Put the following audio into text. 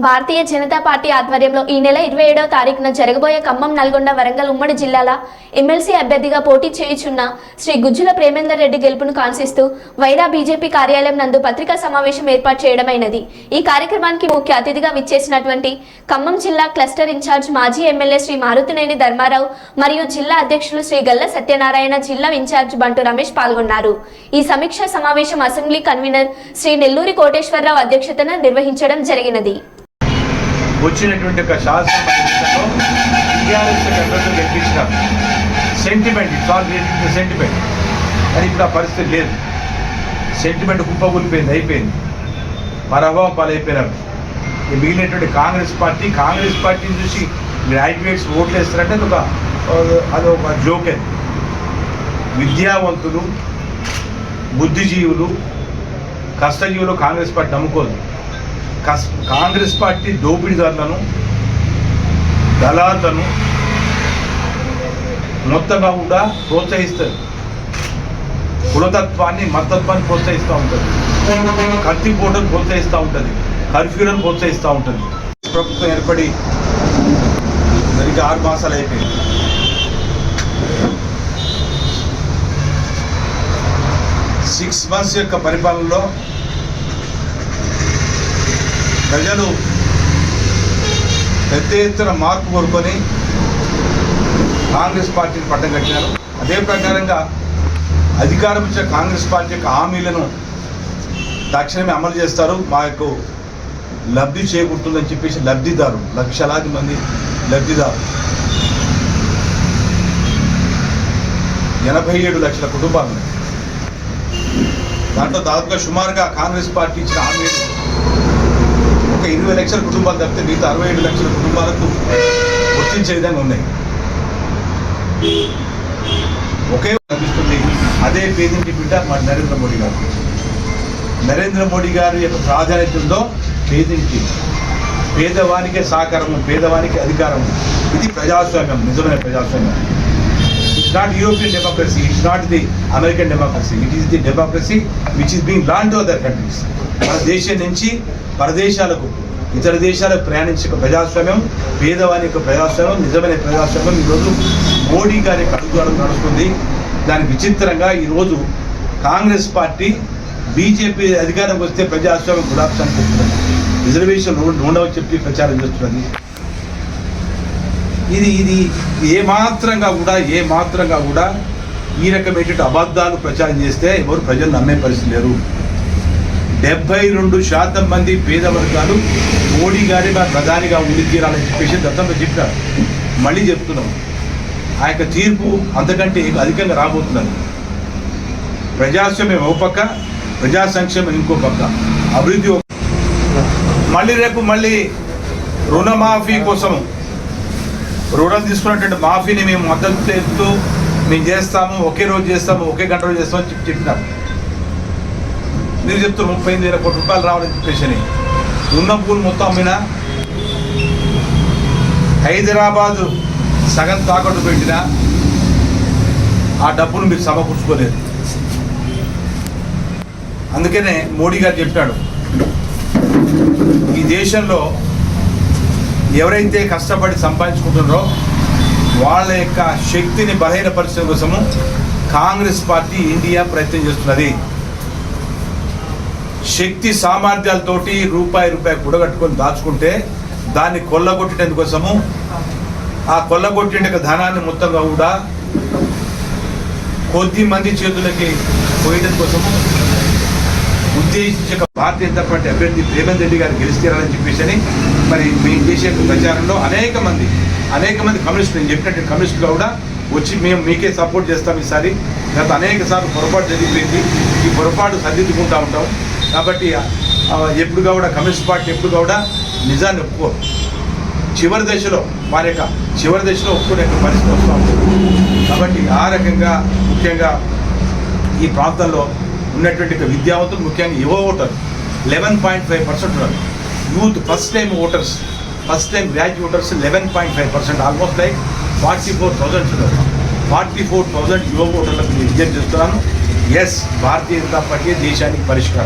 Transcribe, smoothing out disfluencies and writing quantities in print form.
Bharatiya Janata party ఆధ్వర్యంలో ఈ నెల 27వ తారీఖున జరగబోయే ఖమ్మం, నల్గొండ, వరంగల్ ఉమ్మడి జిల్లాల ఎమ్మెల్సీ అభ్యర్థిగా పోటీ చేయుచున్న శ్రీ గుజ్జుల ప్రేమేందర్ రెడ్డి గెలుపును కాంక్షిస్తూ వైరా బీజేపీ కార్యాలయం నందు పత్రికా సమావేశం ఏర్పాటు చేయడమైనది। ఈ కార్యక్రమానికి ముఖ్య అతిథిగా విచ్చేసినటువంటి ఖమ్మం జిల్లా క్లస్టర్ ఇన్ఛార్జ్ మాజీ ఎమ్మెల్యే శ్రీ మారుతినేని ధర్మారావు మరియు జిల్లా అధ్యక్షులు శ్రీ గల్ల సత్యనారాయణ, జిల్లా ఇన్ఛార్జ్ బంటు రమేష్ పాల్గొన్నారు। ఈ సమీక్షా సమావేశం అసెంబ్లీ కన్వీనర్ శ్రీ నెల్లూరి కోటేశ్వరరావు అధ్యక్షతన నిర్వహించడం జరిగినది। వచ్చినటువంటి ఒక శాసనమండలిలో టీఆర్ఎస్ అభ్యర్థులు గెలిపించినారు। Sentiment, it's all related to sentiment. కానీ ఇప్పుడు ఆ పరిస్థితి లేదు. సెంటిమెంట్ కుప్పకూలిపోయింది, అయిపోయింది, పరభావం పాలైపోయినారు. మిగిలినటువంటి కాంగ్రెస్ పార్టీని చూసి గ్రాడ్యుయేట్స్ ఓట్లు వేస్తారంటే అదొక జోకే. విద్యావంతులు, బుద్ధిజీవులు, కష్టజీవులు కాంగ్రెస్ పార్టీ నమ్ముకోదు. కాంగ్రెస్ పార్టీ దోపిడీదారులను, దళాలను మొత్తంగా కూడా ప్రోత్సహిస్తారు. కులతత్వాన్ని, మతత్వాన్ని ప్రోత్సహిస్తూ ఉంటుంది. కత్తిపోటను ప్రోత్సహిస్తూ ఉంటుంది. కర్ఫ్యూలను ప్రోత్సహిస్తూ ఉంటుంది. ప్రభుత్వం ఏర్పడి సరిగ్గా 6 మాసాలు అయిపోయింది. సిక్స్ మంత్స్ యొక్క పరిపాలనలో ప్రజలు పెద్ద ఎత్తున మార్పు కోరుకొని కాంగ్రెస్ పార్టీని పట్టం కట్టినారు. అదే ప్రకారంగా అధికారం ఇచ్చే కాంగ్రెస్ పార్టీ యొక్క హామీలను తక్షణమే అమలు చేస్తారు. మాకు లబ్ధి చేకూరుతుందని చెప్పేసి లబ్ధిదారు, లక్షలాది మంది లబ్ధిదారు, 87 లక్షల కుటుంబాలు. దాంట్లో దాదాపుగా సుమారుగా కాంగ్రెస్ పార్టీ ఇచ్చిన హామీలు ఒక 20 లక్షల కుటుంబాలు తప్పితే మిగతా 67 లక్షల కుటుంబాలకు వర్తించే విధంగా ఉన్నాయి. ఒకే కనిపిస్తుంది. అదే పేదింటి బిడ్డ మా నరేంద్ర మోడీ గారు. నరేంద్ర మోడీ గారి యొక్క ప్రాధాన్యత ఉందో పేదింటి, పేదవానికే సహకారము, పేదవానికి అధికారము. ఇది ప్రజాస్వామ్యం, నిజమైన ప్రజాస్వామ్యం. It's not European democracy, it's not the American democracy, it is the democracy which is being lent to other countries. మన దేశం నుంచి పరదేశాలకు, ఇతర దేశాలకు ప్రయాణించే ప్రజాస్వామ్యం, పేదవాని యొక్క ప్రజాస్వామ్యం, నిజమైన ప్రజాస్వామ్యం ఈరోజు మోడీ గారి అడుగుజాడలు నడుస్తుంది. దాని విచిత్రంగా ఈరోజు కాంగ్రెస్ పార్టీ బీజేపీ అధికారంకి వస్తే ప్రజాస్వామ్యం గులాబ్సాన్ని చెప్తున్నది, రిజర్వేషన్ ఉండవని చెప్పి ప్రచారం చేస్తున్నది. ఇది ఏమాత్రంగా కూడా ఈ రకమైనటువంటి అబద్ధాలు ప్రచారం చేస్తే ఎవరు ప్రజలు నమ్మే పరిస్థితి లేరు. 72% మంది పేద వర్గాలు మోడీ గారి ప్రధానిగా ఉండి తీరాలని చెప్పేసి గతంలో చెప్పారు. మళ్ళీ చెప్తున్నాం, ఆ యొక్క తీర్పు అంతకంటే అధికంగా రాబోతున్నారు. ప్రజాస్వామ్యం ఒక పక్క, ప్రజా సంక్షేమం ఇంకో పక్క, అభివృద్ధి. మళ్ళీ రుణమాఫీ కోసం, రుణం తీసుకున్నటువంటి మాఫీని మేము మద్దతు చేస్తూ మేము చేస్తాము, ఒకే రోజు చేస్తాము, ఒకే గంట రోజు చేస్తామని చెప్పినారు. మీరు చెప్తారు 35,000 కోట్ల రూపాయలు రావాలని చెప్పేసి ఉన్న పూలు మొత్తం అమ్మినా, హైదరాబాదు సగం తాకట్టు పెట్టినా ఆ డబ్బును మీరు సమకూర్చుకోలేదు. అందుకనే మోడీ గారు చెప్పాడు, ఈ దేశంలో ఎవరైతే కష్టపడి సంపాదించుకుంటున్నారో వాళ్ళ యొక్క శక్తిని బలహీనపరచడం కోసము కాంగ్రెస్ పార్టీ ఇండియా ప్రయత్నం చేస్తున్నది. శక్తి సామర్థ్యాలతోటి రూపాయి కూడగట్టుకొని దాచుకుంటే దాన్ని కొల్లగొట్టేందుకోసము, ఆ కొల్లగొట్టే ధనాన్ని మొత్తంగా కూడా కొద్ది మంది చేతులకి పోయడం కోసము ఉద్దేశించక భారతీయ జనతా పార్టీ అభ్యర్థి ప్రేమేందర్ రెడ్డి గారు గెలిస్తేరాలని చెప్పేసి మరి మేము చేసే ప్రచారంలో అనేక మంది కమ్యూనిస్టులు, నేను చెప్పినట్టు కమ్యూనిస్టులు కూడా వచ్చి మేము మీకే సపోర్ట్ చేస్తాం ఈసారి, గత అనేక సార్లు పొరపాటు జరిగిపోయింది, ఈ పొరపాటు సరిదిద్దుకుంటూ ఉంటాం. కాబట్టి ఎప్పుడు కూడా కమ్యూనిస్ట్ పార్టీ ఎప్పుడు కూడా నిజాన్ని ఒప్పుకోరు. చివరి దశలో ఒప్పుకునే పరిస్థితి వస్తూ ఉంటుంది. కాబట్టి ఆ రకంగా ముఖ్యంగా ఈ ప్రాంతంలో ఉన్నటువంటి విద్యావంతులు, ముఖ్యంగా యువ ఓటర్ 11.5% ఉన్నారు. Youth first time graduate voters 11.5%, almost like 44,000 ఉన్నారు. 44,000 యువ ఓటర్లకు విజ్ఞప్తి చేస్తున్నాను. ఎస్, భారతీయ జనతా పార్టీ దేశానికి పరిష్కారం.